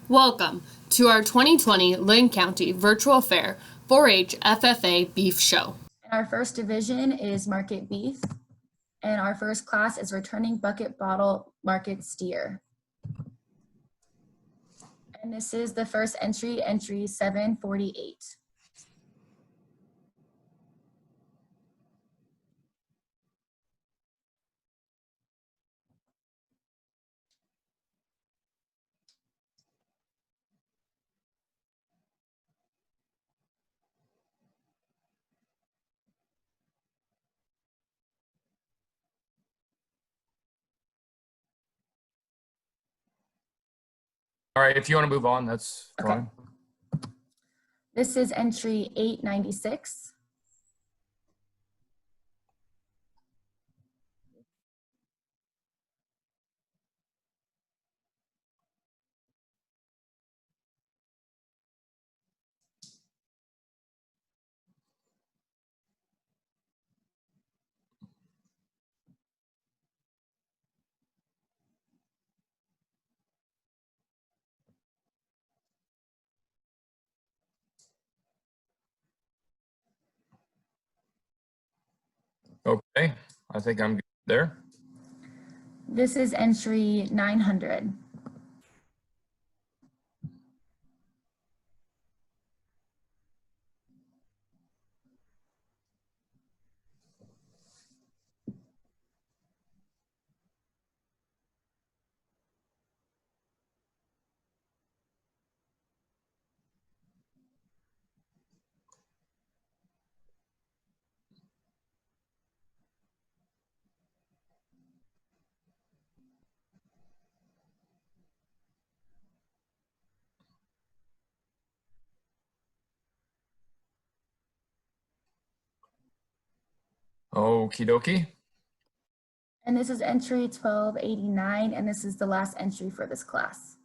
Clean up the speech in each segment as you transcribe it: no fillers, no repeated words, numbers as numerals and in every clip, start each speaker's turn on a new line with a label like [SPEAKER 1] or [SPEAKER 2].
[SPEAKER 1] Welcome to our 2020 Linn County Virtual Fair 4-H FFA Beef Show.
[SPEAKER 2] Our first division is market beef, and our first class is returning bucket bottle market steer. And this is the first entry, entry 748.
[SPEAKER 3] All right, if you want to move on, that's fine.
[SPEAKER 2] This is entry 896.
[SPEAKER 3] Okay, I think I'm good there.
[SPEAKER 2] This is entry 900.
[SPEAKER 3] Okie dokie.
[SPEAKER 2] And this is entry 1289, and this is the last entry for this class.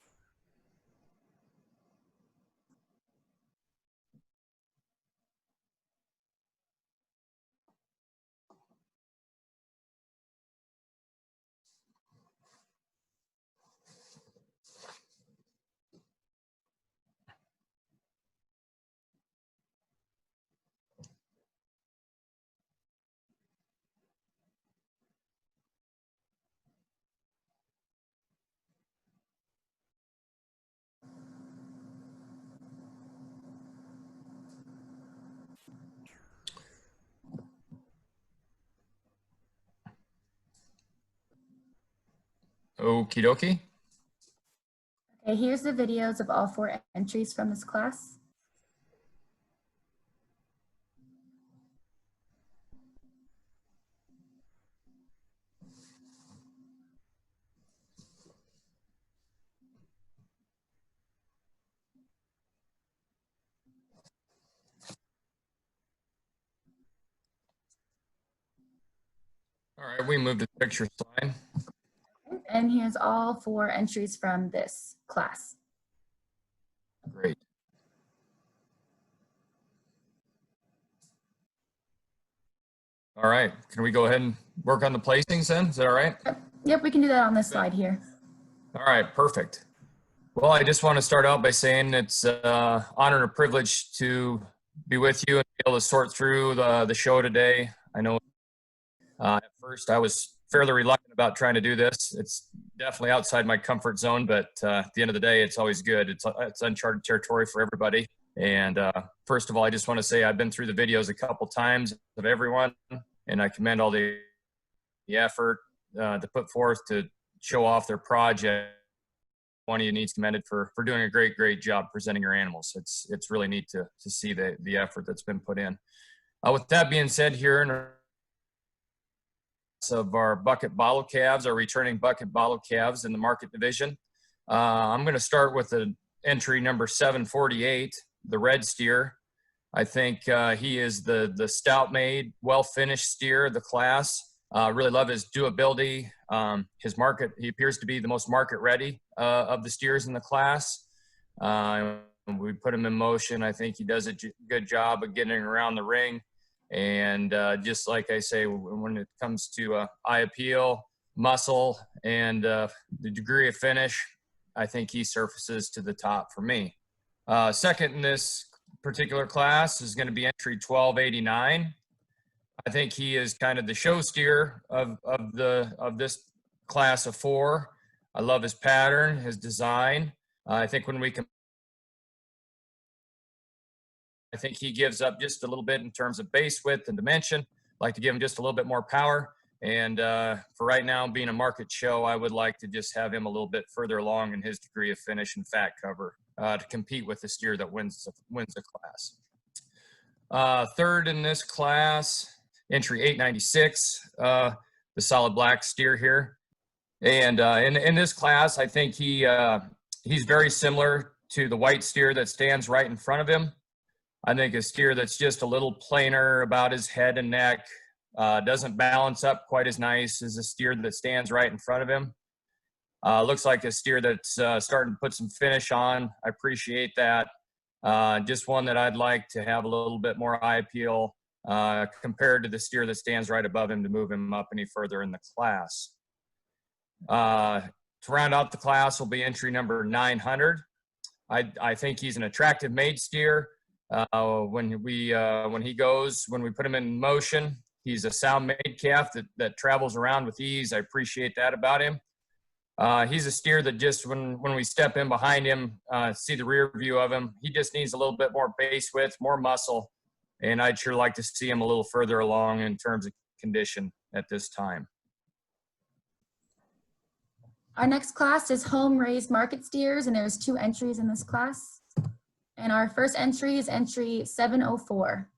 [SPEAKER 3] Okie dokie.
[SPEAKER 2] Okay, here's the videos of all 4 entries from this class.
[SPEAKER 3] All right, we moved to the picture slide.
[SPEAKER 2] And here's all 4 entries from this class.
[SPEAKER 3] Great. All right, can we go ahead and work on the placings then? Is that all right?
[SPEAKER 2] Yep, we can do that on this slide here.
[SPEAKER 3] All right, perfect. Well, I just want to start out by saying it's an honor and a privilege to be with you and be able to sort through the show today. I know at first I was fairly reluctant about trying to do this. It's definitely outside my comfort zone, but at the end of the day, it's always good. It's uncharted territory for everybody. And first of all, I just want to say I've been through the videos a couple times of everyone, and I commend all the effort to put forth to show off their project. One of you needs commended for doing a great job presenting your animals. It's really neat to see the effort that's been put in. With that being said, here in of our bucket bottle calves, our returning bucket bottle calves in the market division. I'm going to start with the entry number 748, the red steer. I think he is the stout made, well finished steer of the class. Really love his doability. His market, he appears to be the most market ready of the steers in the class. We put him in motion. I think he does a good job of getting around the ring. And just like I say, when it comes to eye appeal, muscle, and the degree of finish, I think he surfaces to the top for me. Second in this particular class is going to be entry 1289. I think he is kind of the show steer of this class of 4. I love his pattern, his design. I think I think he gives up just a little bit in terms of base width and dimension. I'd like to give him just a little bit more power. And for right now, being a market show, I would like to just have him a little bit further along in his degree of finish and fat cover to compete with the steer that wins the class. Third in this class, entry 896, the solid black steer here. And in this class, I think he's very similar to the white steer that stands right in front of him. I think a steer that's just a little plainer about his head and neck, doesn't balance up quite as nice as a steer that stands right in front of him. Looks like a steer that's starting to put some finish on. I appreciate that. Just one that I'd like to have a little bit more eye appeal compared to the steer that stands right above him to move him up any further in the class. To round out the class will be entry number 900. I think he's an attractive made steer. When we put him in motion, he's a sound made calf that travels around with ease. I appreciate that about him. He's a steer that just when we step in behind him, see the rear view of him, he just needs a little bit more base width, more muscle, and I'd sure like to see him a little further along in terms of condition at this time.
[SPEAKER 2] Our next class is home raised market steers, and there's 2 entries in this class. And our first entry is entry 704.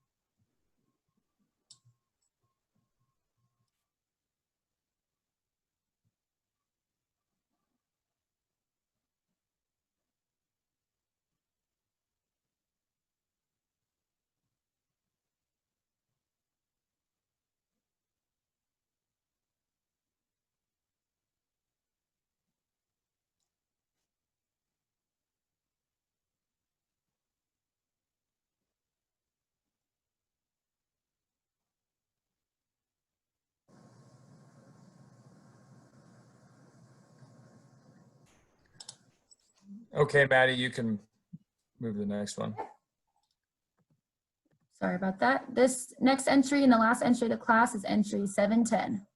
[SPEAKER 3] Okay, Maddie, you can move to the next one.
[SPEAKER 2] Sorry about that. This next entry and the last entry of the class is entry 710.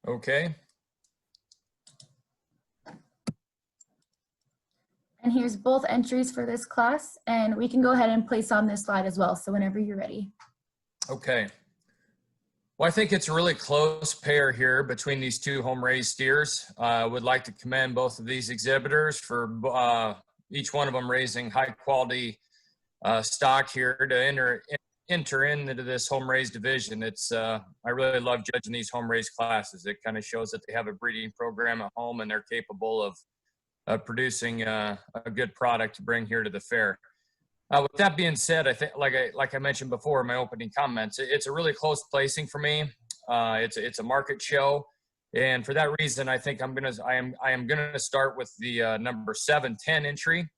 [SPEAKER 3] Okay.
[SPEAKER 2] And here's both entries for this class, and we can go ahead and place on this slide as well. So whenever you're ready.
[SPEAKER 3] Okay. Well, I think it's a really close pair here between these 2 home raised steers. I would like to commend both of these exhibitors for each one of them raising high quality stock here to enter into this home raised division. It's I really love judging these home raised classes. It kind of shows that they have a breeding program at home and they're capable of producing a good product to bring here to the fair. With that being said, I think, like I mentioned before in my opening comments, it's a really close placing for me. It's a market show, and for that reason, I think I am gonna start with the number 710 entry.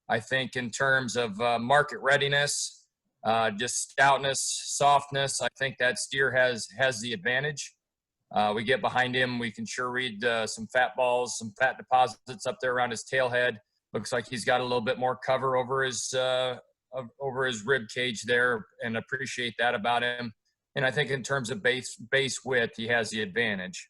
[SPEAKER 3] I think in terms of market readiness, just stoutness, softness, I think that steer has the advantage. We get behind him, we can sure read some fat balls, some fat deposits up there around his tail head. Looks like he's got a little bit more cover over his rib cage there, and appreciate that about him. And I think in terms of base width, he has the advantage.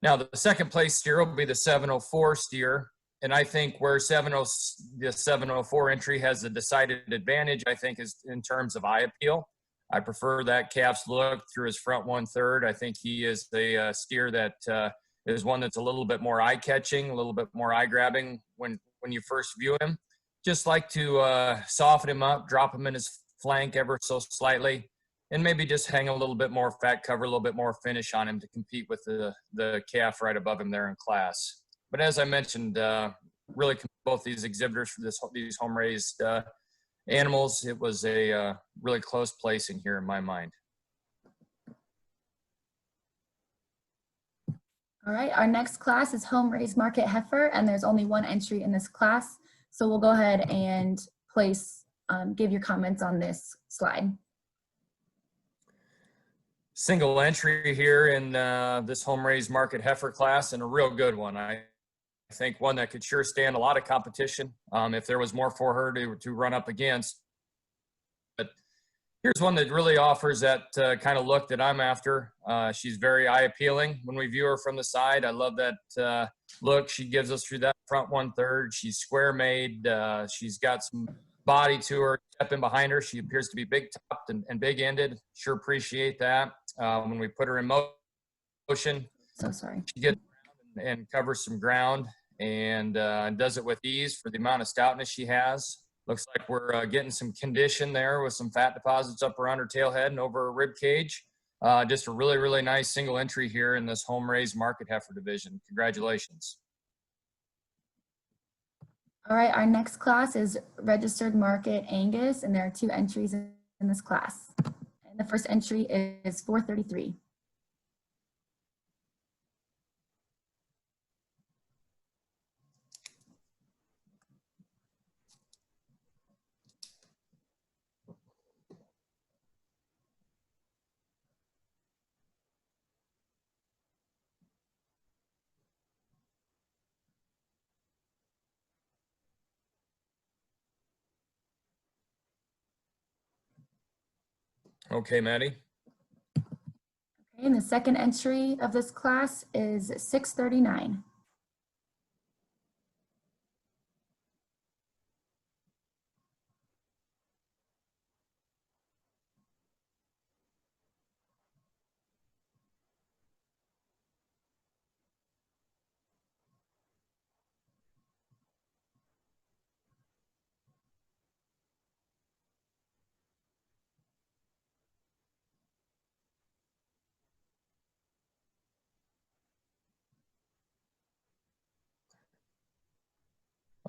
[SPEAKER 3] Now the second place steer will be the 704 steer, and I think where the 704 entry has a decided advantage, I think, is in terms of eye appeal. I prefer that calf's look through his front 1/3. I think he is a steer that is one that's a little bit more eye-catching, a little bit more eye-grabbing when you first view him. Just like to soften him up, drop him in his flank ever so slightly, and maybe just hang a little bit more fat cover, a little bit more finish on him to compete with the calf right above him there in class. But as I mentioned, really both these exhibitors for these home-raised animals, it was a really close placing here in my mind.
[SPEAKER 2] All right, our next class is Home Raised Market Heifer, and there's only one entry in this class. So we'll go ahead and place, give your comments on this slide.
[SPEAKER 3] Single entry here in this Home Raised Market Heifer class, and a real good one. I think one that could sure stand a lot of competition if there was more for her to run up against. But here's one that really offers that kind of look that I'm after. She's very eye appealing when we view her from the side. I love that look she gives us through that front 1/3. She's square made. She's got some body to her. Step in behind her, she appears to be big topped and big ended. Sure appreciate that. When we put her in motion,
[SPEAKER 2] So sorry.
[SPEAKER 3] she gets around and covers some ground and does it with ease for the amount of stoutness she has. Looks like we're getting some condition there with some fat deposits up around her tailhead and over her rib cage. Just a really, really nice single entry here in this Home Raised Market Heifer division. Congratulations.
[SPEAKER 2] All right, our next class is Registered Market Angus, and there are 2 entries in this class. And the first entry is 433.
[SPEAKER 3] Okay, Maddie.
[SPEAKER 2] Okay, and the second entry of this class is 639.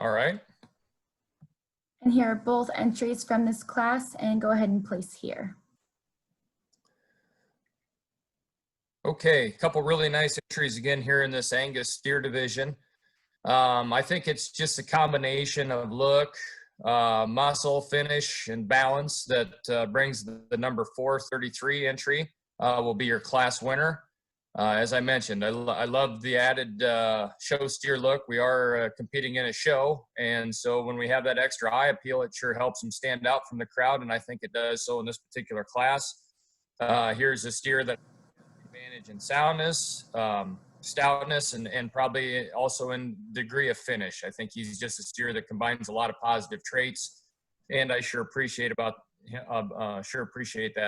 [SPEAKER 3] All right.
[SPEAKER 2] And here are both entries from this class, and go ahead and place here.
[SPEAKER 3] Okay, a couple really nice entries again here in this Angus steer division. I think it's just a combination of look, muscle, finish, and balance that brings the number 433 entry will be your class winner. As I mentioned, I love the added show steer look. We are competing in a show, and so when we have that extra eye appeal, it sure helps them stand out from the crowd, and I think it does so in this particular class. Here's a steer that advantage in soundness, stoutness, and probably also in degree of finish. I think he's just a steer that combines a lot of positive traits, and I sure appreciate that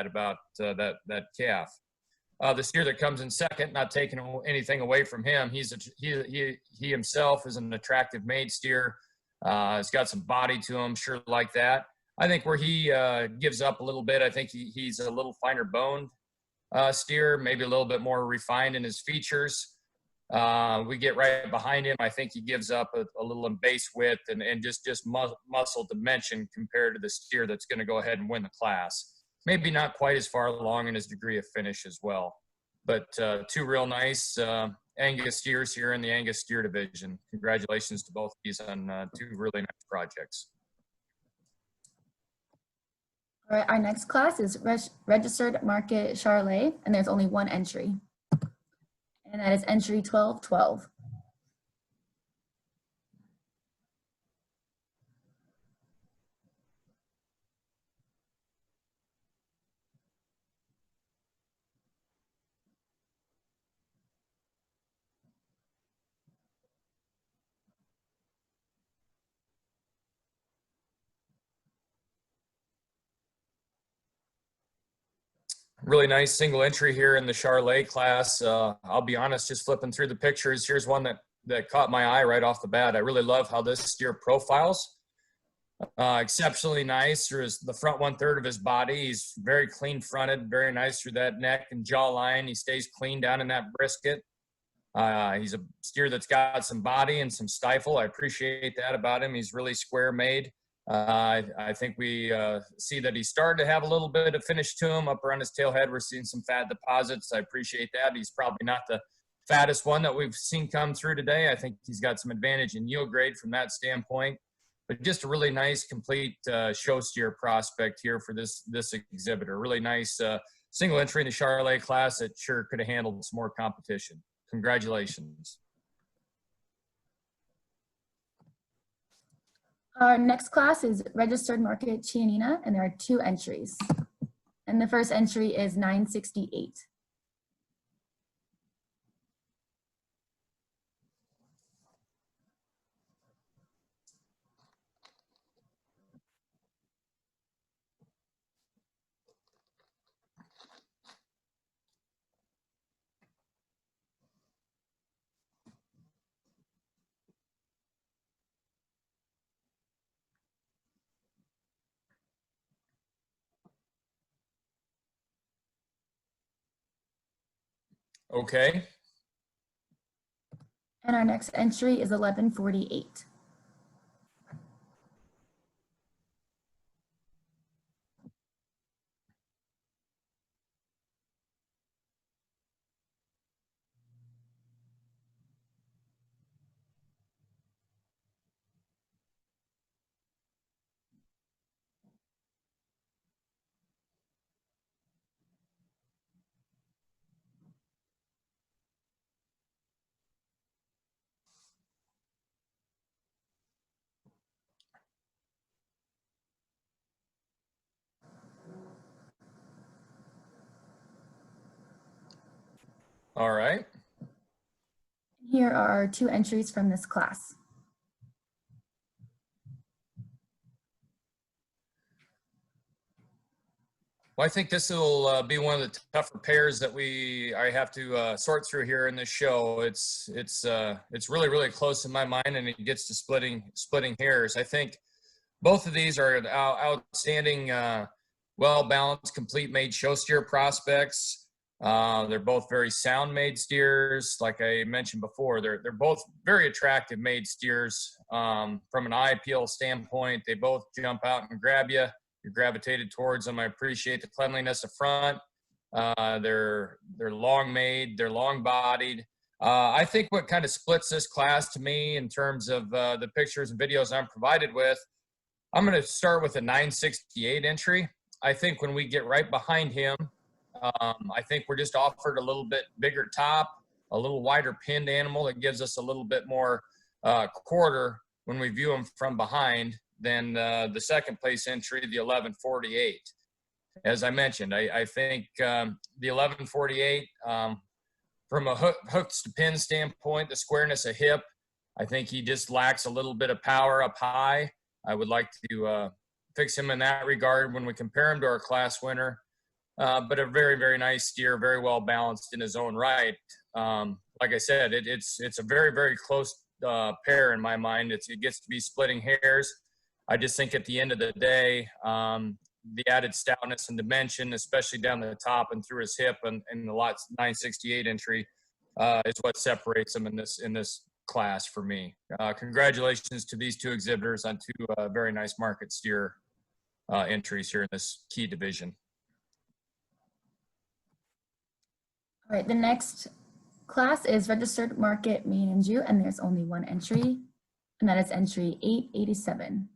[SPEAKER 3] about that calf. The steer that comes in second, not taking anything away from him, he himself is an attractive made steer. He's got some body to him, sure like that. I think where he gives up a little bit, I think he's a little finer boned steer, maybe a little bit more refined in his features. We get right behind him. I think he gives up a little in base width and just muscle dimension compared to the steer that's going to go ahead and win the class. Maybe not quite as far along in his degree of finish as well. But 2 real nice Angus steers here in the Angus steer division. Congratulations to both of these on 2 really nice projects.
[SPEAKER 2] All right, our next class is Registered Market Charolais, and there's only 1 entry. And that is entry 1212.
[SPEAKER 3] Really nice single entry here in the Charolais class. I'll be honest, just flipping through the pictures, here's one that caught my eye right off the bat. I really love how this steer profiles. Exceptionally nice through the front 1/3 of his body. He's very clean fronted, very nice through that neck and jawline. He stays clean down in that brisket. He's a steer that's got some body and some stifle. I appreciate that about him. He's really square made. I think we see that he's starting to have a little bit of finish to him up around his tailhead. We're seeing some fat deposits. I appreciate that. He's probably not the fattest one that we've seen come through today. I think he's got some advantage in yield grade from that standpoint. But just a really nice, complete show steer prospect here for this exhibitor. Really nice single entry in the Charolais class that sure could have handled some more competition. Congratulations.
[SPEAKER 2] Our next class is Registered Market Chianina, and there are 2 entries. And the first entry is 968.
[SPEAKER 3] Okay.
[SPEAKER 2] And our next entry is 1148.
[SPEAKER 3] All right.
[SPEAKER 2] Here are our 2 entries from this class.
[SPEAKER 3] Well, I think this will be one of the tougher pairs that I have to sort through here in this show. It's really, really close in my mind, and it gets to splitting hairs. I think both of these are outstanding, well-balanced, complete made show steer prospects. They're both very sound made steers. Like I mentioned before, they're both very attractive made steers. From an eye appeal standpoint, they both jump out and grab you. You're gravitated towards them. I appreciate the cleanliness up front. They're long made, they're long bodied. I think what kind of splits this class to me in terms of the pictures and videos I'm provided with, I'm going to start with a 968 entry. I think when we get right behind him, I think we're just offered a little bit bigger top, a little wider pinned animal that gives us a little bit more quarter when we view him from behind than the second place entry, the 1148. As I mentioned, I think the 1148, from a hooks to pin standpoint, the squareness of hip, I think he just lacks a little bit of power up high. I would like to fix him in that regard when we compare him to our class winner. But a very, very nice steer, very well balanced in his own right. Like I said, it's a very, very close pair in my mind. It gets to be splitting hairs. I just think at the end of the day, the added stoutness and dimension, especially down the top and through his hip and the lot 968 entry, is what separates them in this class for me. Congratulations to these 2 exhibitors on 2 very nice market steer entries here in this key division.
[SPEAKER 2] All right, the next class is Registered Market Maine, Anjou, and there's only 1 entry, and that is entry 887.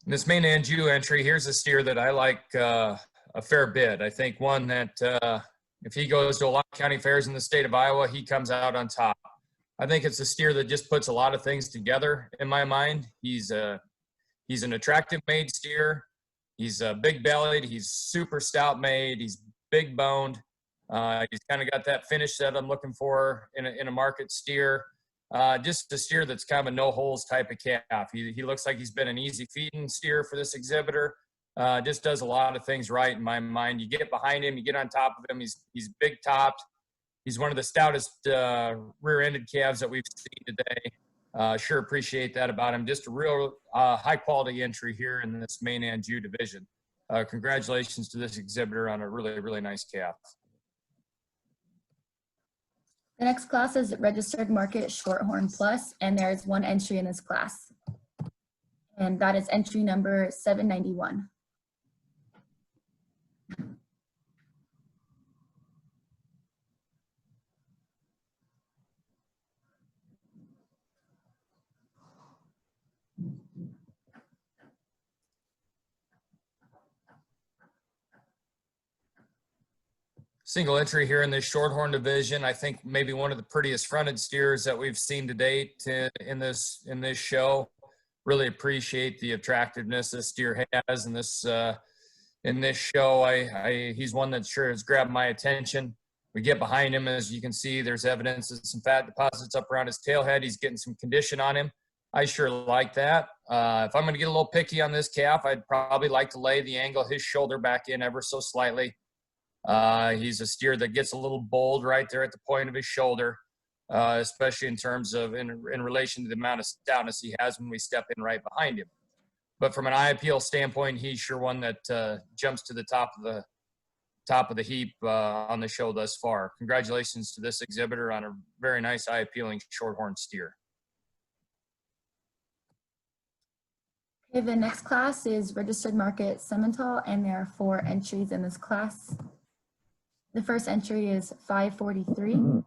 [SPEAKER 3] This Maine Anjou entry, here's a steer that I like a fair bit. I think one that if he goes to a lot of county fairs in the state of Iowa, he comes out on top. I think it's a steer that just puts a lot of things together in my mind. He's an attractive made steer. He's big bellied. He's super stout made. He's big boned. He's kind of got that finish that I'm looking for in a market steer. Just a steer that's kind of a no holes type of calf. He looks like he's been an easy feeding steer for this exhibitor. Just does a lot of things right in my mind. You get behind him, you get on top of him. He's big topped. He's one of the stoutest rear-ended calves that we've seen today. Sure appreciate that about him. Just a real high quality entry here in this Maine Anjou division. Congratulations to this exhibitor on a really, really nice calf.
[SPEAKER 2] The next class is Registered Market Shorthorn Plus, and there's one entry in this class. And that is entry number 791.
[SPEAKER 3] Single entry here in this Shorthorn division. I think maybe one of the prettiest fronted steers that we've seen to date in this show. Really appreciate the attractiveness this steer has in this show. He's one that sure has grabbed my attention. We get behind him, as you can see, there's evidence of some fat deposits up around his tailhead. He's getting some condition on him. I sure like that. If I'm going to get a little picky on this calf, I'd probably like to lay the angle of his shoulder back in ever so slightly. He's a steer that gets a little bold right there at the point of his shoulder, especially in terms of in relation to the amount of stoutness he has when we step in right behind him. But from an eye appeal standpoint, he's sure one that jumps to the top of the heap on the show thus far. Congratulations to this exhibitor on a very nice eye appealing Shorthorn steer.
[SPEAKER 2] Okay, the next class is Registered Market Simmental, and there are 4 entries in this class. The first entry is 543.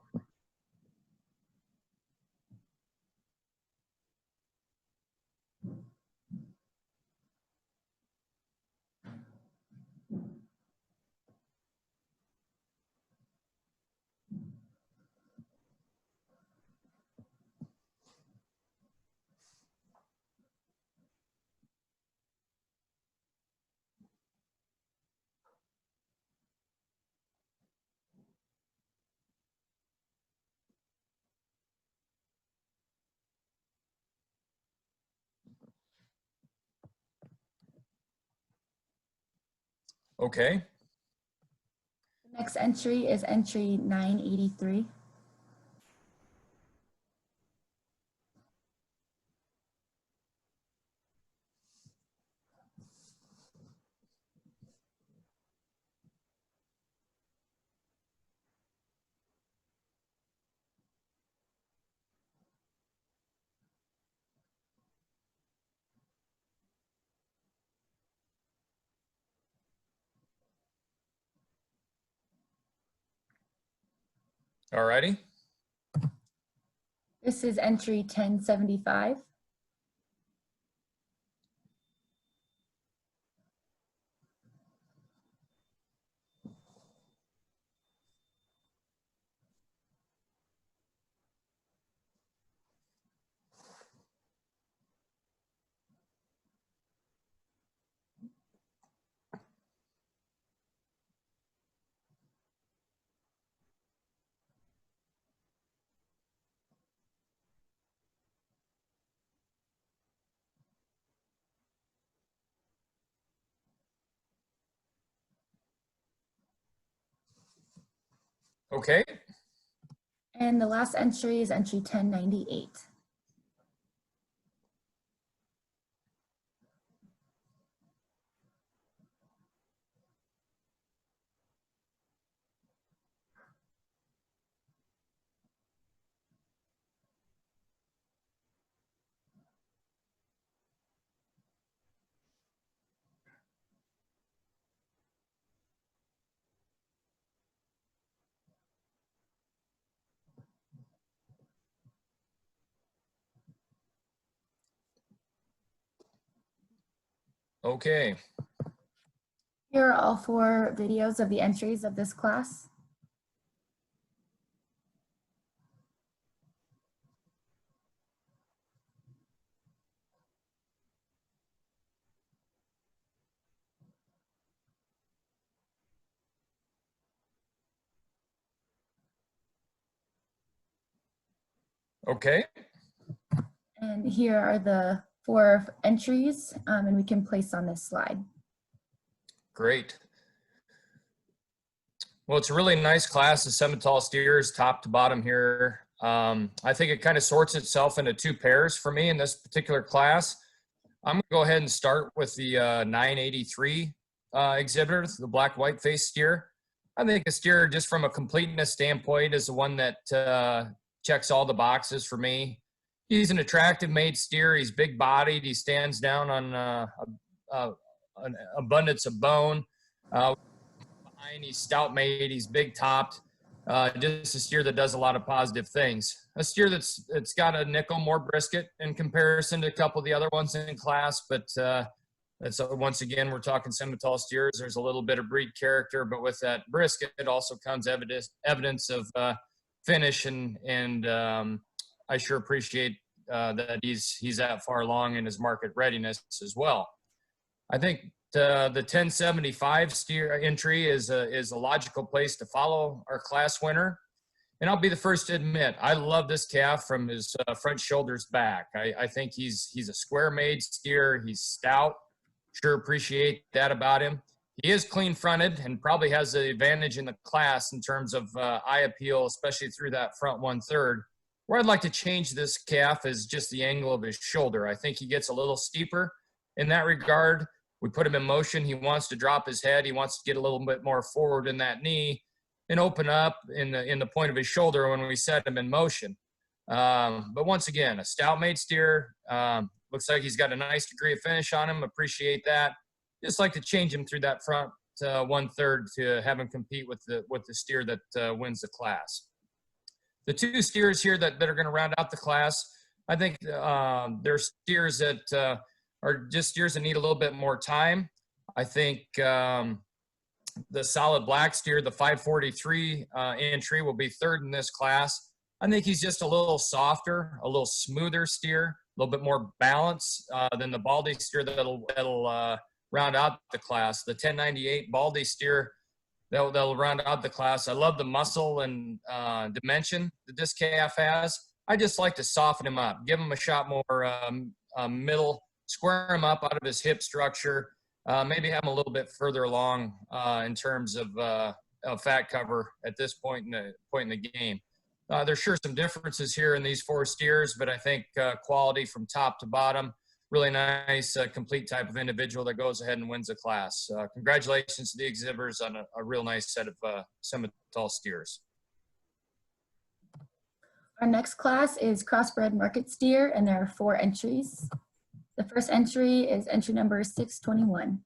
[SPEAKER 3] Okay.
[SPEAKER 2] The next entry is entry 983.
[SPEAKER 3] All righty.
[SPEAKER 2] This is entry 1075.
[SPEAKER 3] Okay.
[SPEAKER 2] And the last entry is entry 1098.
[SPEAKER 3] Okay.
[SPEAKER 2] Here are all 4 videos of the entries of this class.
[SPEAKER 3] Okay.
[SPEAKER 2] And here are the 4 entries, and we can place on this slide.
[SPEAKER 3] Great. Well, it's a really nice class of Simmental steers, top to bottom here. I think it kind of sorts itself into 2 pairs for me in this particular class. I'm going to go ahead and start with the 983 exhibitor, the black-white face steer. I think a steer, just from a completeness standpoint, is the one that checks all the boxes for me. He's an attractive made steer. He's big-bodied. He stands down on an abundance of bone. Behind, he's stout-made. He's big-topped. Just a steer that does a lot of positive things. A steer that's got a nickel more brisket in comparison to a couple of the other ones in class, but that's once again, we're talking Simmental steers. There's a little bit of breed character, but with that brisket, it also comes evidence of finish, and I sure appreciate that he's that far along in his market readiness as well. I think the 1075 steer entry is a logical place to follow our class winner. And I'll be the first to admit, I love this calf from his front shoulders back. I think he's a square-made steer. He's stout. Sure appreciate that about him. He is clean-fronted and probably has the advantage in the class in terms of eye appeal, especially through that front 1/3. Where I'd like to change this calf is just the angle of his shoulder. I think he gets a little steeper in that regard. We put him in motion. He wants to drop his head. He wants to get a little bit more forward in that knee and open up in the point of his shoulder when we set him in motion. But once again, a stout-made steer. Looks like he's got a nice degree of finish on him. Appreciate that. Just like to change him through that front 1/3 to have him compete with the steer that wins the class. The two steers here that are going to round out the class, I think they're steers that are just steers that need a little bit more time. I think the solid black steer, the 543 entry, will be third in this class. I think he's just a little softer, a little smoother steer, a little bit more balance than the baldy steer that'll round out the class. The 1098 baldy steer that'll round out the class. I love the muscle and dimension that this calf has. I just like to soften him up, give him a shot more middle, square him up out of his hip structure, maybe have him a little bit further along in terms of fat cover at this point in the game. There's sure some differences here in these four steers, but I think quality from top to bottom, really nice, complete type of individual that goes ahead and wins the class. Congratulations to the exhibitors on a real nice set of Simmental steers.
[SPEAKER 2] Our next class is Crossbred Market Steer, and there are 4 entries. The first entry is entry number 621.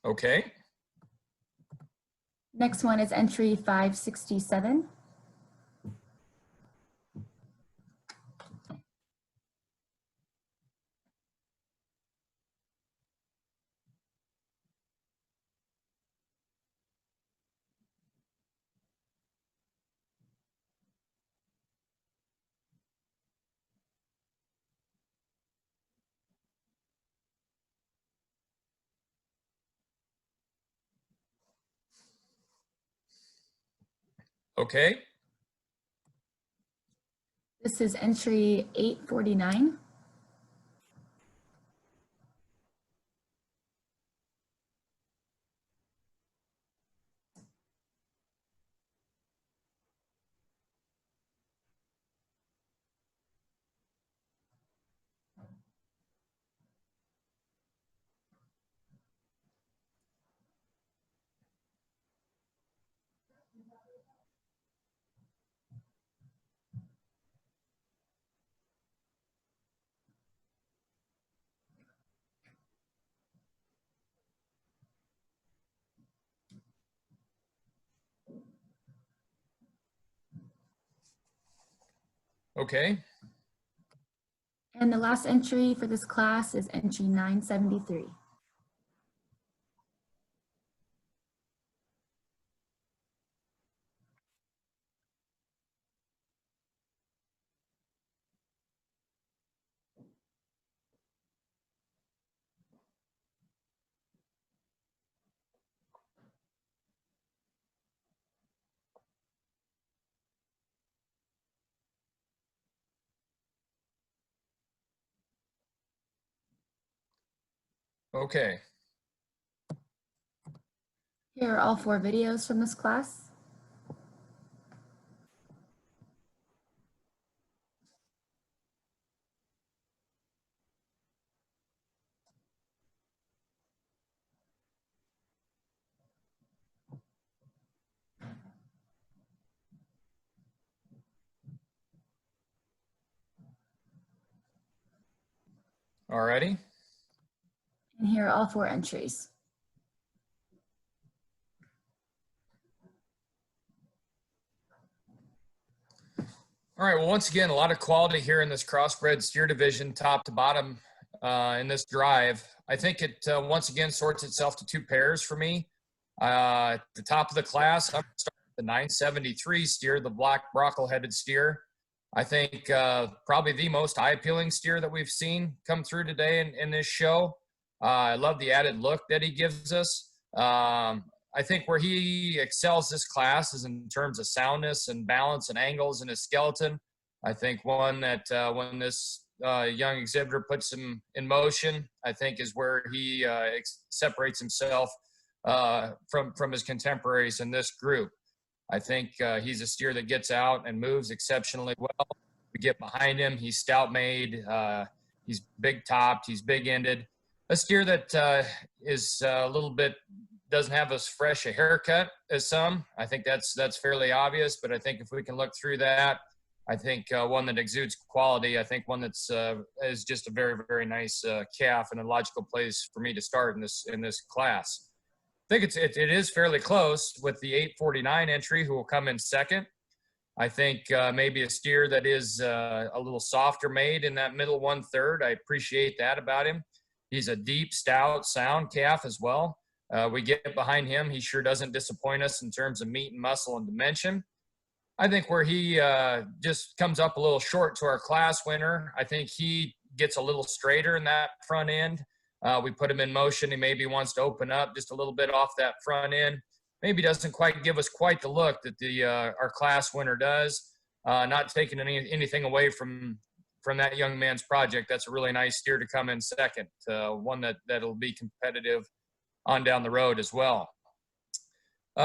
[SPEAKER 3] Okay.
[SPEAKER 2] Next one is entry 567.
[SPEAKER 3] Okay.
[SPEAKER 2] This is entry 849.
[SPEAKER 3] Okay.
[SPEAKER 2] And the last entry for this class is entry 973.
[SPEAKER 3] Okay.
[SPEAKER 2] Here are all 4 videos from this class.
[SPEAKER 3] Alrighty.
[SPEAKER 2] And here are all 4 entries.
[SPEAKER 3] All right, well, once again, a lot of quality here in this crossbred steer division, top to bottom in this drive. I think it, once again, sorts itself to 2 pairs for me. At the top of the class, I'm starting with the 973 steer, the black brockle-headed steer. I think probably the most eye-appealing steer that we've seen come through today in this show. I love the added look that he gives us. I think where he excels this class is in terms of soundness and balance and angles in his skeleton. I think one that when this young exhibitor puts him in motion, I think is where he separates himself from his contemporaries in this group. I think he's a steer that gets out and moves exceptionally well. We get behind him. He's stout-made. He's big-topped. He's big-ended. A steer that is a little bit doesn't have as fresh a haircut as some. I think that's fairly obvious, but I think if we can look through that, I think one that exudes quality. I think one that's is just a very, very nice calf and a logical place for me to start in this class. I think it is fairly close with the 849 entry, who will come in second. I think maybe a steer that is a little softer made in that middle 1/3. I appreciate that about him. He's a deep, stout, sound calf as well. We get behind him. He sure doesn't disappoint us in terms of meat and muscle and dimension. I think where he just comes up a little short to our class winner, I think he gets a little straighter in that front end. We put him in motion. He maybe wants to open up just a little bit off that front end. Maybe doesn't quite give us quite the look that our class winner does. Not taking anything away from that young man's project. That's a really nice steer to come in second. One that'll be competitive on down the road as well.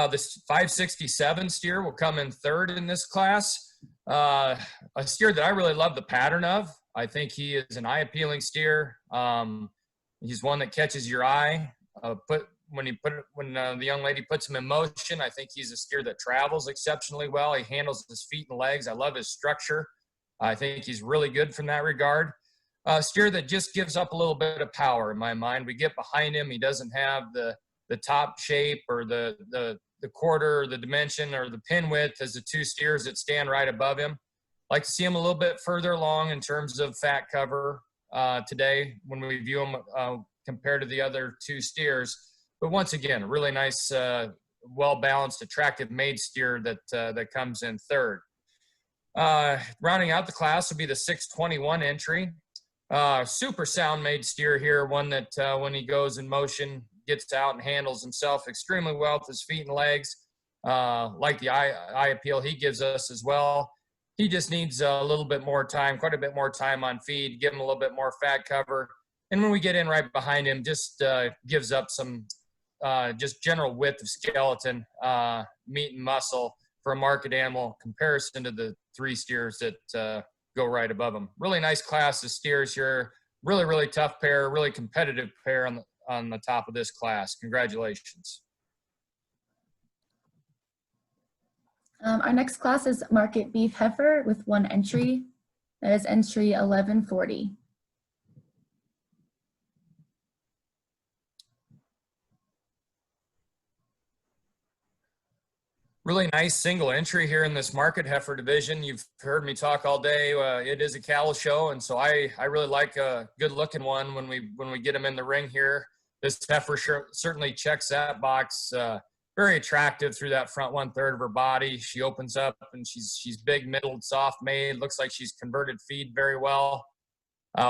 [SPEAKER 3] This 567 steer will come in third in this class. A steer that I really love the pattern of. I think he is an eye-appealing steer. He's one that catches your eye. When the young lady puts him in motion, I think he's a steer that travels exceptionally well. He handles his feet and legs. I love his structure. I think he's really good from that regard. A steer that just gives up a little bit of power in my mind. We get behind him. He doesn't have the top shape or the quarter or the dimension or the pin width as the 2 steers that stand right above him. Like to see him a little bit further along in terms of fat cover today when we view him compared to the other 2 steers. But once again, a really nice, well-balanced, attractive made steer that comes in third. Rounding out the class will be the 621 entry. Super sound made steer here, one that when he goes in motion, gets out and handles himself extremely well with his feet and legs. Like the eye appeal he gives us as well. He just needs a little bit more time, quite a bit more time on feed, give him a little bit more fat cover. And when we get in right behind him, just gives up some just general width of skeleton, meat and muscle for a market animal comparison to the 3 steers that go right above him. Really nice class of steers here. Really, really tough pair, really competitive pair on the top of this class. Congratulations.
[SPEAKER 2] Our next class is Market Beef Heifer with 1 entry. That is entry 1140.
[SPEAKER 3] Really nice single entry here in this market heifer division. You've heard me talk all day. It is a cattle show, and so I really like a good-looking one when we get them in the ring here. This heifer certainly checks that box. Very attractive through that front 1/3 of her body. She opens up and she's big, middled, soft made. Looks like she's converted feed very well.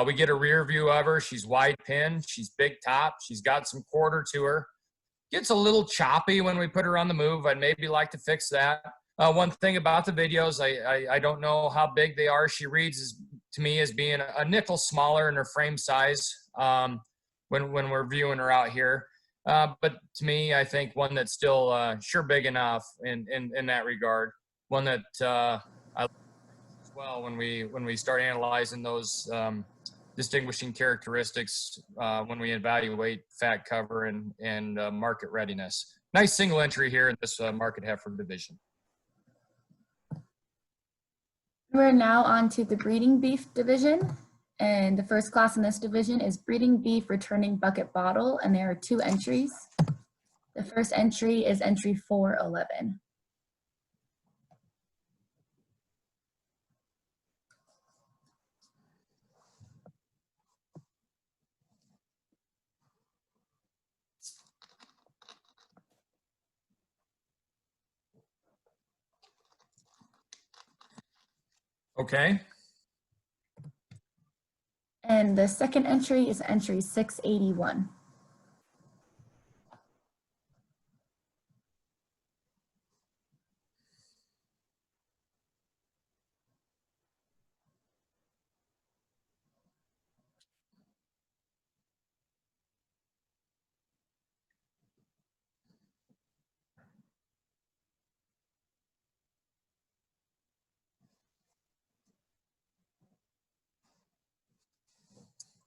[SPEAKER 3] We get a rear view of her. She's wide pin. She's big top. She's got some quarter to her. Gets a little choppy when we put her on the move. I'd maybe like to fix that. One thing about the videos, I don't know how big they are. She reads to me as being a nickel smaller in her frame size when we're viewing her out here. But to me, I think one that's still sure big enough in that regard. One that I like as well when we start analyzing those distinguishing characteristics when we evaluate fat cover and market readiness. Nice single entry here in this market heifer division.
[SPEAKER 2] We're now on to the breeding beef division. And the first class in this division is breeding beef returning bucket bottle, and there are 2 entries. The first entry is entry 411.
[SPEAKER 3] Okay.
[SPEAKER 2] And the second entry is entry 681.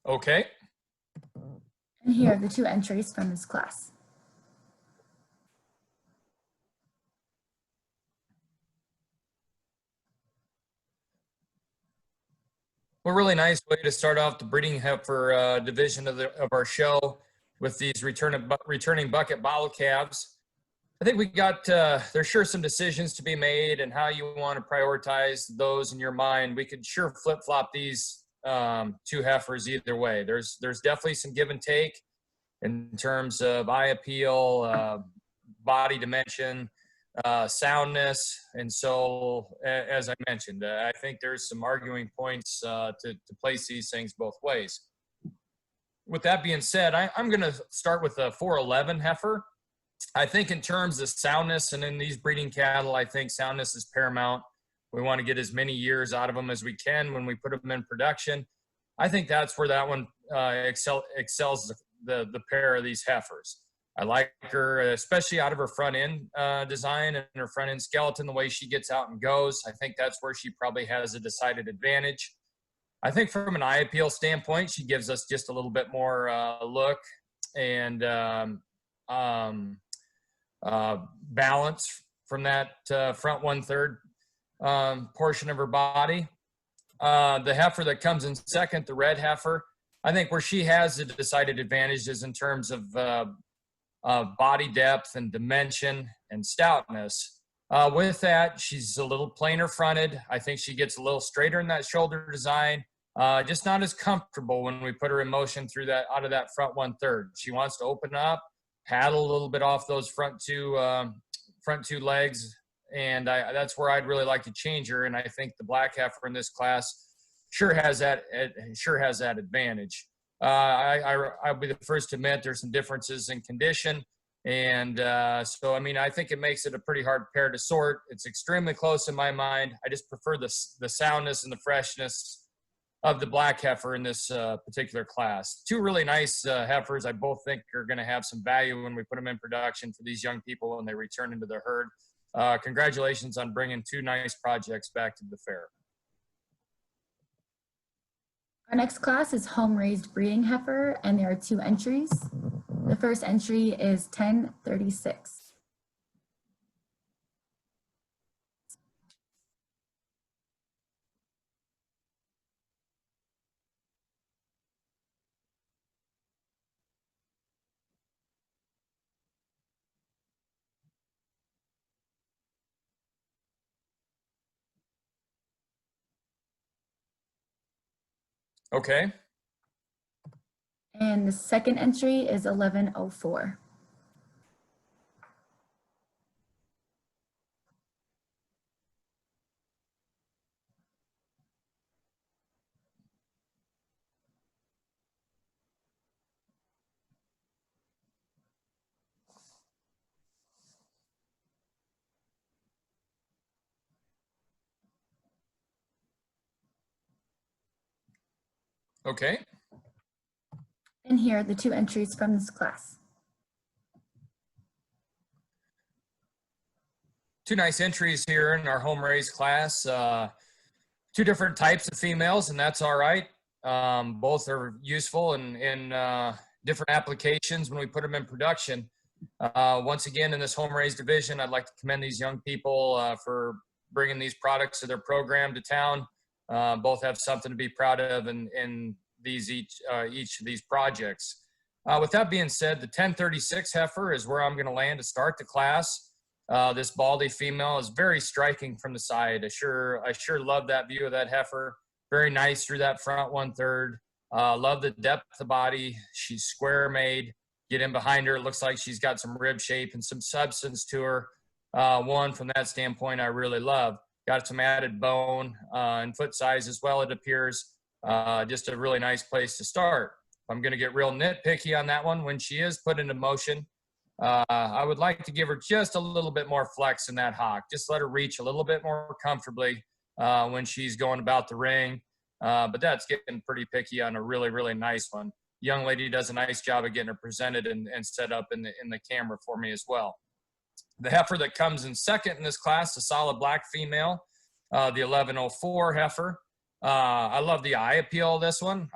[SPEAKER 3] Okay.
[SPEAKER 2] And here are the 2 entries from this class.
[SPEAKER 3] Well, really nice way to start off the breeding heifer division of our show with these returning bucket bottle calves. I think we got there's sure some decisions to be made and how you want to prioritize those in your mind. We could sure flip flop these 2 heifers either way. There's definitely some give and take in terms of eye appeal, body dimension, soundness. And so, as I mentioned, I think there's some arguing points to place these things both ways. With that being said, I'm going to start with a 411 heifer. I think in terms of soundness and in these breeding cattle, I think soundness is paramount. We want to get as many years out of them as we can when we put them in production. I think that's where that one excels the pair of these heifers. I like her, especially out of her front end design and her front end skeleton, the way she gets out and goes. I think that's where she probably has a decided advantage. I think from an eye appeal standpoint, she gives us just a little bit more look and balance from that front 1/3 portion of her body. The heifer that comes in second, the red heifer, I think where she has a decided advantage is in terms of body depth and dimension and stoutness. With that, she's a little plainer fronted. I think she gets a little straighter in that shoulder design. Just not as comfortable when we put her in motion through that out of that front 1/3. She wants to open up, paddle a little bit off those front two legs, and that's where I'd really like to change her. And I think the black heifer in this class sure has that advantage. I'll be the first to admit there's some differences in condition. And so, I mean, I think it makes it a pretty hard pair to sort. It's extremely close in my mind. I just prefer the soundness and the freshness of the black heifer in this particular class. 2 really nice heifers I both think are going to have some value when we put them in production for these young people when they return into the herd. Congratulations on bringing 2 nice projects back to the fair.
[SPEAKER 2] Our next class is home-raised breeding heifer, and there are 2 entries. The first entry is 1036.
[SPEAKER 3] Okay.
[SPEAKER 2] And the second entry is 1104.
[SPEAKER 3] Okay.
[SPEAKER 2] And here are the 2 entries from this class.
[SPEAKER 3] two nice entries here in our home raised class. Two different types of females, and that's all right. Both are useful in different applications when we put them in production. Once again, in this home raised division, I'd like to commend these young people for bringing these products to their program to town. Both have something to be proud of in these each of these projects. With that being said, the 1036 heifer is where I'm going to land to start the class. This baldy female is very striking from the side. I sure love that view of that heifer. Very nice through that front 1/3. Love the depth of the body. She's square made. Get in behind her. It looks like she's got some rib shape and some substance to her. One from that standpoint I really love. Got some added bone and foot size as well, it appears. Just a really nice place to start. I'm going to get real nitpicky on that one. When she is put into motion, I would like to give her just a little bit more flex in that hock. Just let her reach a little bit more comfortably when she's going about the ring. But that's getting pretty picky on a really, really nice one. Young lady does a nice job of getting her presented and set up in the camera for me as well. The heifer that comes in second in this class, the solid black female, the 1104 heifer. I love the eye appeal of this one.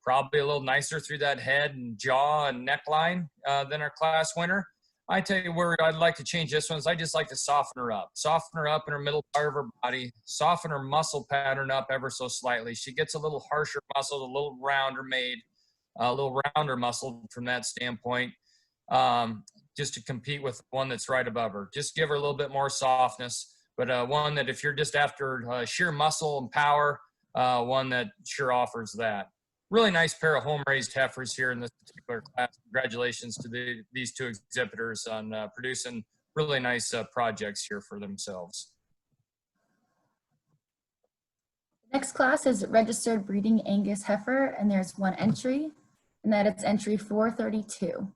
[SPEAKER 3] Probably a little nicer through that head and jaw and neckline than our class winner. I tell you where I'd like to change this one is I just like to soften her up. Soften her up in her middle part of her body. Soften her muscle pattern up ever so slightly. She gets a little harsher muscle, a little rounder made, a little rounder muscle from that standpoint, just to compete with one that's right above her. Just give her a little bit more softness, but one that if you're just after sheer muscle and power, one that sure offers that. Really nice pair of home-raised heifers here in this particular class. Congratulations to these two exhibitors on producing really nice projects here for themselves.
[SPEAKER 2] Next class is registered breeding Angus heifer, and there's one entry, and that it's entry 432.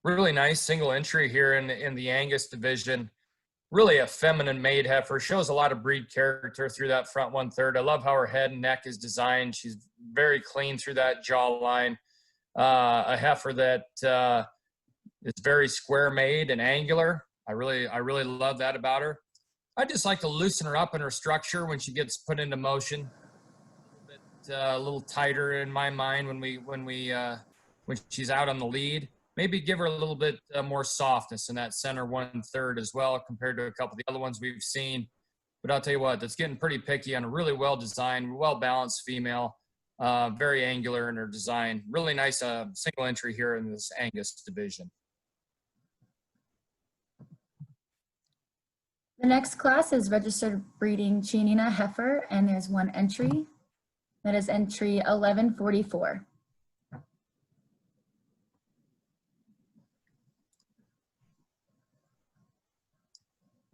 [SPEAKER 3] Really nice single entry here in the Angus division. Really a feminine made heifer. Shows a lot of breed character through that front 1/3. I love how her head and neck is designed. She's very clean through that jawline. A heifer that is very square made and angular. I really love that about her. I just like to loosen her up in her structure when she gets put into motion. A little tighter in my mind when she's out on the lead. Maybe give her a little bit more softness in that center 1/3 as well compared to a couple of the other ones we've seen. But I'll tell you what, that's getting pretty picky on a really well-designed, well-balanced female, very angular in her design. Really nice single entry here in this Angus division.
[SPEAKER 2] The next class is registered breeding Chianina heifer, and there's one entry. That is entry 1144.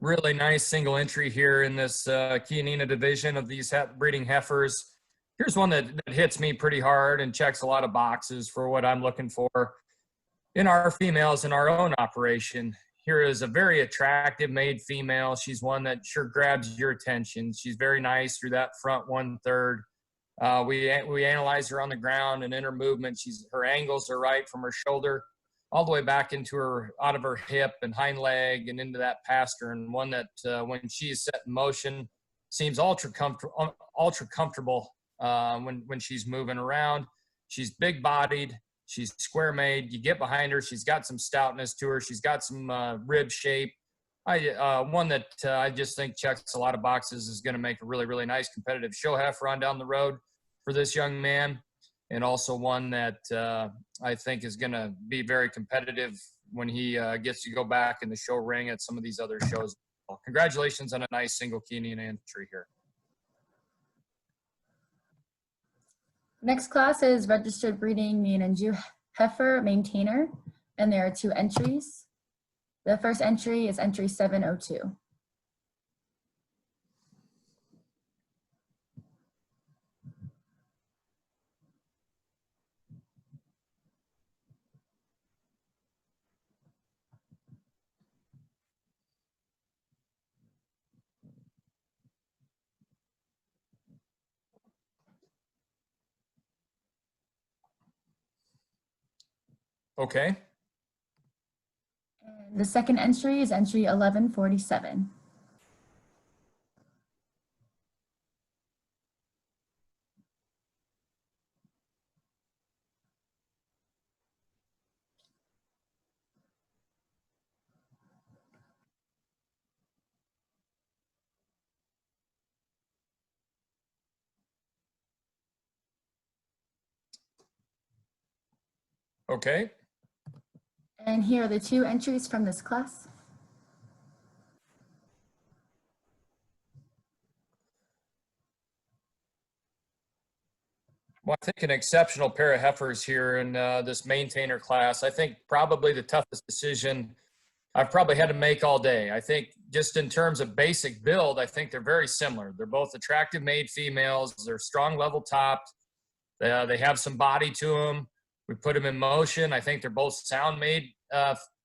[SPEAKER 3] Really nice single entry here in this Chianina division of these breeding heifers. Here's one that hits me pretty hard and checks a lot of boxes for what I'm looking for in our females in our own operation. Here is a very attractive made female. She's one that sure grabs your attention. She's very nice through that front 1/3. We analyze her on the ground and in her movement. Her angles are right from her shoulder all the way back into her, out of her hip and hind leg and into that pastern. And one that when she's set in motion seems ultra comfortable when she's moving around. She's big bodied. She's square made. You get behind her. She's got some stoutness to her. She's got some rib shape. One that I just think checks a lot of boxes, is going to make a really, really nice competitive show heifer on down the road for this young man. And also one that I think is going to be very competitive when he gets to go back in the show ring at some of these other shows. Well, congratulations on a nice single Chianina entry here.
[SPEAKER 2] Next class is registered breeding Maine Anjou heifer maintainer, and there are two entries. The first entry is entry 702.
[SPEAKER 3] Okay.
[SPEAKER 2] And the second entry is entry 1147.
[SPEAKER 3] Okay.
[SPEAKER 2] And here are the two entries from this class.
[SPEAKER 3] Well, I think an exceptional pair of heifers here in this maintainer class. I think probably the toughest decision I've probably had to make all day. I think just in terms of basic build, I think they're very similar. They're both attractive made females. They're strong level topped. They have some body to them. We put them in motion. I think they're both sound made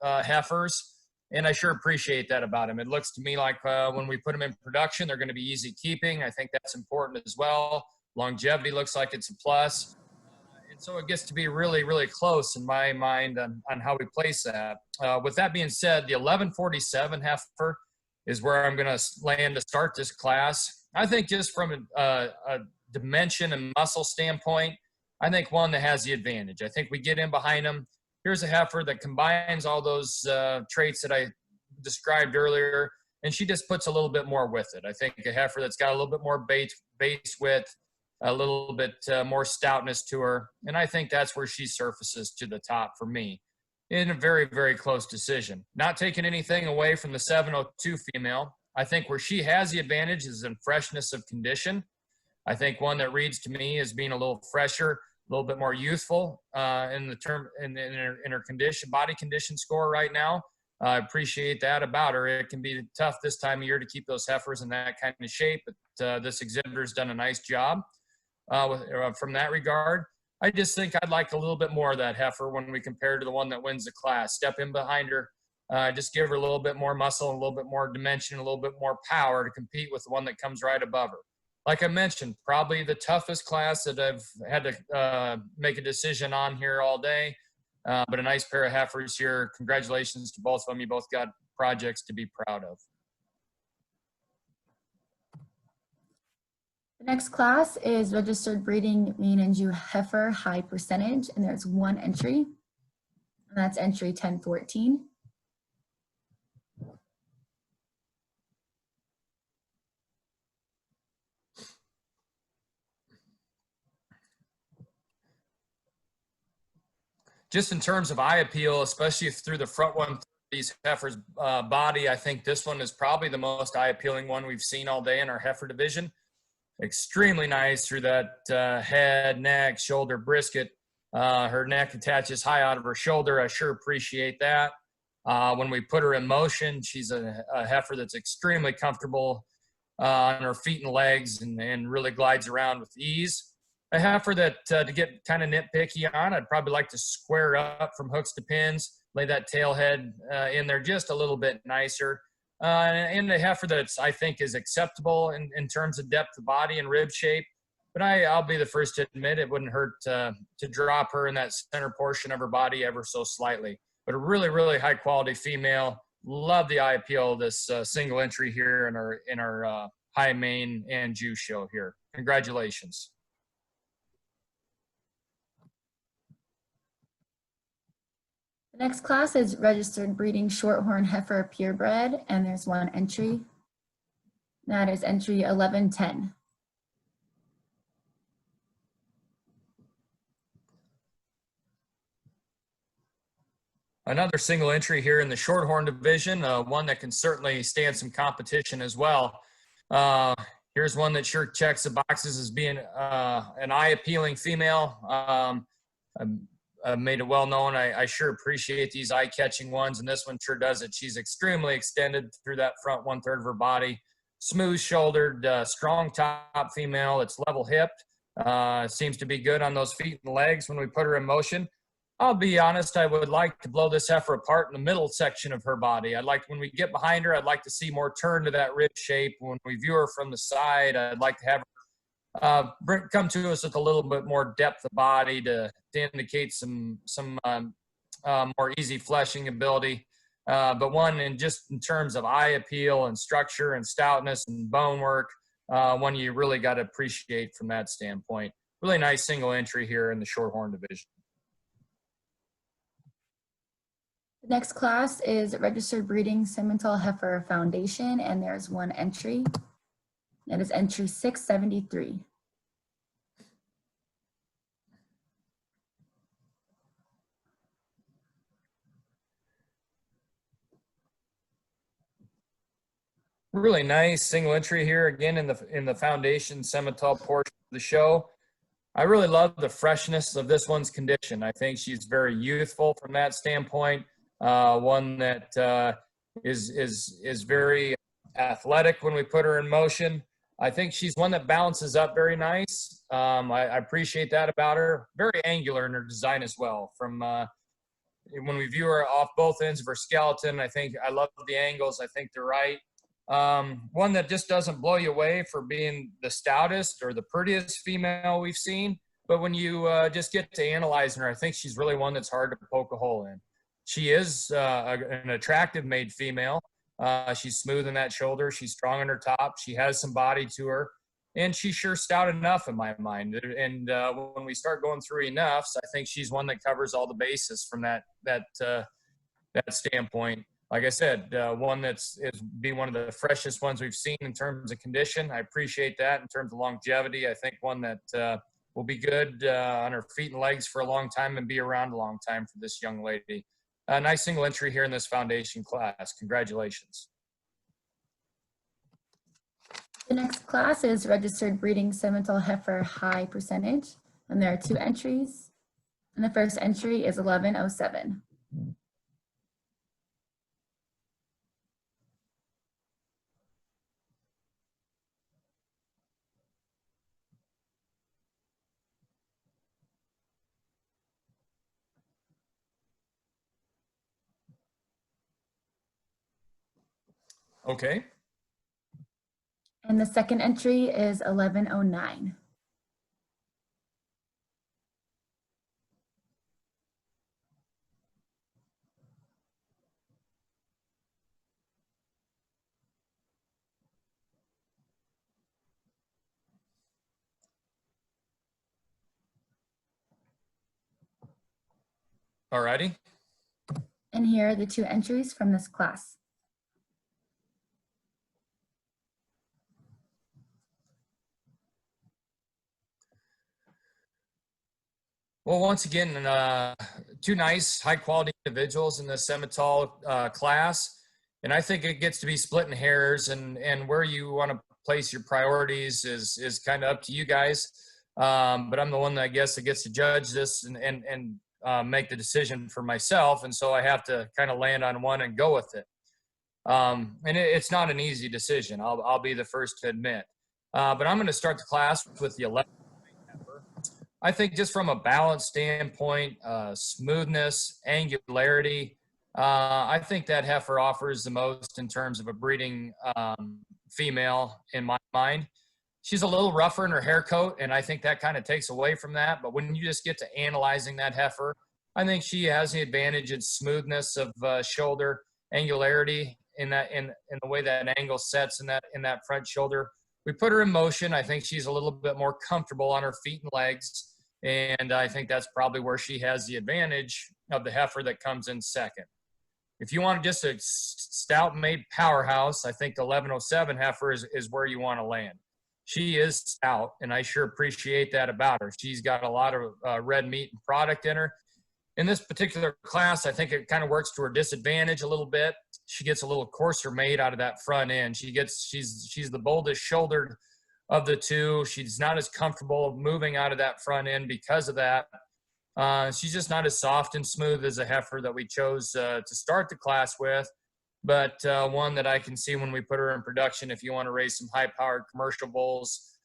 [SPEAKER 3] heifers. And I sure appreciate that about them. It looks to me like when we put them in production, they're going to be easy keeping. I think that's important as well. Longevity looks like it's a plus. And so it gets to be really, really close in my mind on how we place that. With that being said, the 1147 heifer is where I'm going to land to start this class. I think just from a dimension and muscle standpoint, I think one that has the advantage. I think we get in behind them. Here's a heifer that combines all those traits that I described earlier, and she just puts a little bit more with it. I think a heifer that's got a little bit more base width, a little bit more stoutness to her, and I think that's where she surfaces to the top for me in a very, very close decision. Not taking anything away from the 702 female. I think where she has the advantage is in freshness of condition. I think one that reads to me as being a little fresher, a little bit more youthful in her condition, body condition score right now. I appreciate that about her. It can be tough this time of year to keep those heifers in that kind of shape, but this exhibitor's done a nice job from that regard. I just think I'd like a little bit more of that heifer when we compare to the one that wins the class. Step in behind her, just give her a little bit more muscle, a little bit more dimension, a little bit more power to compete with the one that comes right above her. Like I mentioned, probably the toughest class that I've had to make a decision on here all day, but a nice pair of heifers here. Congratulations to both of them. You both got projects to be proud of.
[SPEAKER 2] The next class is registered breeding Maine Anjou heifer high percentage, and there's one entry, and that's entry 1014.
[SPEAKER 3] Just in terms of eye appeal, especially through the front one, these heifers' body, I think this one is probably the most eye appealing one we've seen all day in our heifer division. Extremely nice through that head, neck, shoulder, brisket. Her neck attaches high out of her shoulder. I sure appreciate that. When we put her in motion, she's a heifer that's extremely comfortable on her feet and legs and really glides around with ease. A heifer that to get kind of nitpicky on, I'd probably like to square up from hooks to pins, lay that tail head in there just a little bit nicer. And a heifer that I think is acceptable in terms of depth of body and rib shape. But I'll be the first to admit it wouldn't hurt to drop her in that center portion of her body ever so slightly. But a really, really high quality female. Love the eye appeal of this single entry here in our High Maine Anjou show here. Congratulations.
[SPEAKER 2] The next class is registered breeding Shorthorn heifer purebred, and there's one entry. That is entry 1110.
[SPEAKER 3] Another single entry here in the Shorthorn division, one that can certainly stand some competition as well. Here's one that sure checks the boxes as being an eye-appealing female. I've made it well known. I sure appreciate these eye-catching ones, and this one sure does it. She's extremely extended through that front 1/3 of her body. Smooth-shouldered, strong top female. It's level-hipped. Seems to be good on those feet and legs when we put her in motion. I'll be honest, I would like to blow this heifer apart in the middle section of her body. I'd like, when we get behind her, I'd like to see more turn to that rib shape. When we view her from the side, I'd like to have her come to us with a little bit more depth of body to indicate some more easy fleshing ability. But one in terms of eye appeal and structure and stoutness and bone work, one you really got to appreciate from that standpoint. Really nice single entry here in the Shorthorn division.
[SPEAKER 2] The next class is Registered Breeding Simmental Heifer Foundation, and there's one entry. That is entry 673.
[SPEAKER 3] Really nice single entry here again in the foundation Simmental portion of the show. I really love the freshness of this one's condition. I think she's very youthful from that standpoint. One that is very athletic when we put her in motion. I think she's one that balances up very nice. I appreciate that about her. Very angular in her design as well. From when we view her off both ends of her skeleton, I love the angles. I think they're right. One that just doesn't blow you away for being the stoutest or the prettiest female we've seen. But when you just get to analyzing her, I think she's really one that's hard to poke a hole in. She is an attractive made female. She's smooth in that shoulder. She's strong on her top. She has some body to her. And she's sure stout enough in my mind. And when we start going through enoughs, I think she's one that covers all the bases from that standpoint. Like I said, one is one of the freshest ones we've seen in terms of condition. I appreciate that in terms of longevity. I think one that will be good on her feet and legs for a long time and be around a long time for this young lady. A nice single entry here in this foundation class. Congratulations.
[SPEAKER 2] The next class is Registered Breeding Simmental Heifer High Percentage, and there are two entries. And the first entry is 1107.
[SPEAKER 3] Okay.
[SPEAKER 2] And the second entry is 1109.
[SPEAKER 3] Alrighty.
[SPEAKER 2] And here are the two entries from this class.
[SPEAKER 3] Well, once again, two nice, high-quality individuals in the Simmental class, and I think it gets to be splitting hairs, and where you want to place your priorities is kind of up to you guys. But I'm the one that I guess that gets to judge this and make the decision for myself, and so I have to kind of land on one and go with it. And it's not an easy decision. I'll be the first to admit. But I'm going to start the class with the 11. I think just from a balance standpoint, smoothness, angularity, I think that heifer offers the most in terms of a breeding female in my mind. She's a little rougher in her hair coat, and I think that kind of takes away from that. But when you just get to analyzing that heifer, I think she has the advantage in smoothness of shoulder, angularity in the way that angle sets in that front shoulder. We put her in motion. I think she's a little bit more comfortable on her feet and legs. And I think that's probably where she has the advantage of the heifer that comes in second. If you want just a stout made powerhouse, I think the 1107 heifer is where you want to land. She is stout, and I sure appreciate that about her. She's got a lot of red meat and product in her. In this particular class, I think it kind of works to her disadvantage a little bit. She gets a little coarser made out of that front end. She's the boldest shouldered of the two. She's not as comfortable moving out of that front end because of that. She's just not as soft and smooth as a heifer that we chose to start the class with, but one that I can see when we put her in production, if you want to raise some high-powered commercial bulls,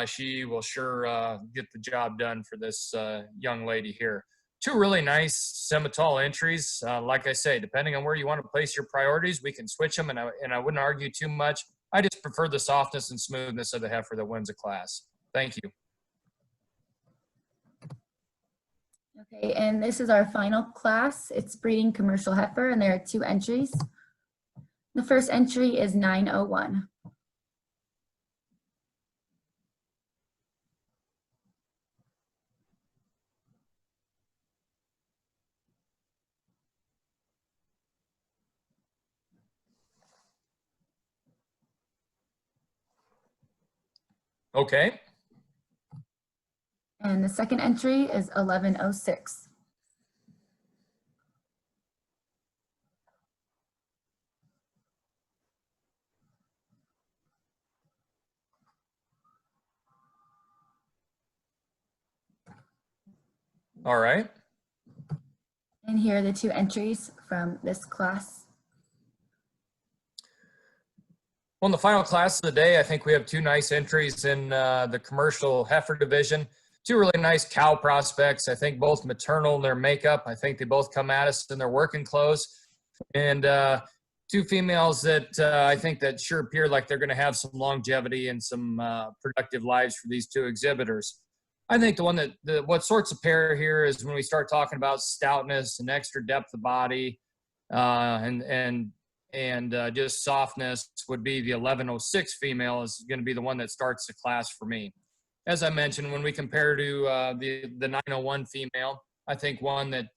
[SPEAKER 3] she will sure get the job done for this young lady here. Two really nice Simmental entries. Like I say, depending on where you want to place your priorities, we can switch them, and I wouldn't argue too much. I just prefer the softness and smoothness of the heifer that wins a class. Thank you.
[SPEAKER 2] Okay, and this is our final class. It's breeding commercial heifer, and there are 2 entries. The first entry is 901.
[SPEAKER 3] Okay.
[SPEAKER 2] And the second entry is 1106.
[SPEAKER 3] All right.
[SPEAKER 2] And here are the 2 entries from this class.
[SPEAKER 3] Well, in the final class of the day, I think we have 2 nice entries in the commercial heifer division. 2 really nice cow prospects. I think both maternal in their makeup. I think they both come at us in their working clothes. And 2 females that I think that sure appear like they're going to have some longevity and some productive lives for these 2 exhibitors. I think the one that what sorts a pair here is when we start talking about stoutness and extra depth of body and just softness would be the 1106 female is going to be the one that starts the class for me. As I mentioned, when we compare to the 901 female, I think one that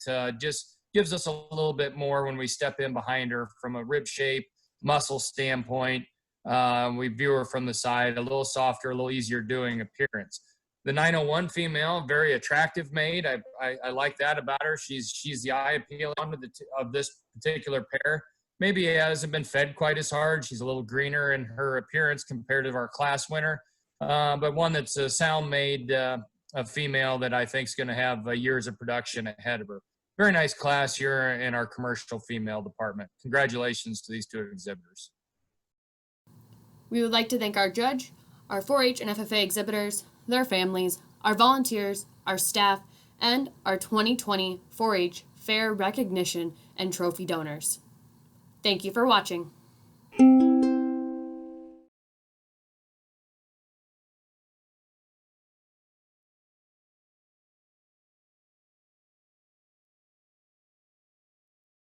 [SPEAKER 3] just gives us a little bit more when we step in behind her from a rib shape, muscle standpoint. We view her from the side, a little softer, a little easier doing appearance. The 901 female, very attractive maid. I like that about her. She's the eye appeal of this particular pair. Maybe hasn't been fed quite as hard. She's a little greener in her appearance compared to our class winner, but one that's a sound made, a female that I think is going to have years of production ahead of her. Very nice class here in our commercial female department. Congratulations to these 2 exhibitors.
[SPEAKER 1] We would like to thank our judge, our 4-H and FFA exhibitors, their families, our volunteers, our staff, and our 2020 4-H Fair recognition and trophy donors. Thank you for watching.